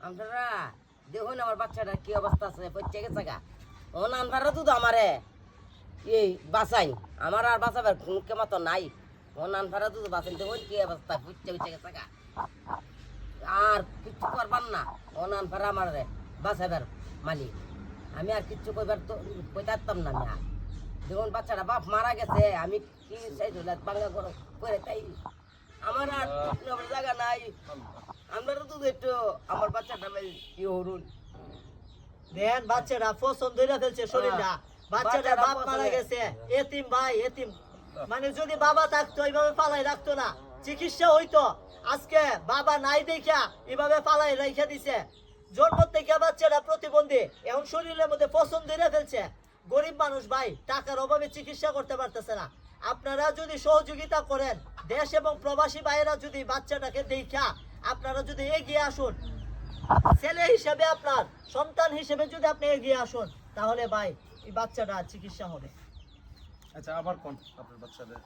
আপনারা দেখুন আমার বাচ্চাটা কি অবস্থা আছে পড়ছে গেছে গা ওন আনভারা তো আমারে এই বাঁচাই আমার আর বাঁচাবার মুখে মতো নাই ওন আনভারা তো বাঁচাই দেখুন কি অবস্থা পড়ছে গেছে গা আর কিচ্ছু করবার না ওন আনভারা আমার বাঁচাবার মালিক আমি আর কিচ্ছু কইবার তো কইতাম না আমি আর দেখুন বাচ্চাটা বাপ মারা গেছে আমি কি চাইছি বাংলা করে তাই আমার আর জায়গা নাই আমরা তো একটু আমার বাচ্চাটা ইয়ে হরুন দেন বাচ্চাটা পছন্দ হইরা ফেলছে শরীরটা বাচ্চাটা বাপ মারা গেছে এতিম ভাই এতিম মানে যদি বাবা থাকতো এইভাবে পালাই রাখতো না চিকিৎসা হইতো আজকে বাবা নাই দেখা এইভাবে পালাই রেখে দিছে জন্ম থেকে বাচ্চাটা প্রতিবন্ধী এখন শরীরের মধ্যে পছন্দ হইরা ফেলছে গরিব মানুষ ভাই টাকার অভাবে চিকিৎসা করতে পারতেছে না আপনারা যদি সহযোগিতা করেন দেশ এবং প্রবাসী ভাইয়েরা যদি বাচ্চাটাকে দেখা আপনারা যদি এগিয়ে আসুন ছেলে হিসেবে আপনার সন্তান হিসেবে যদি আপনি এগিয়ে আসুন তাহলে ভাই এই বাচ্চাটা চিকিৎসা হবে আচ্ছা আবার কোন আপনার বাচ্চাদের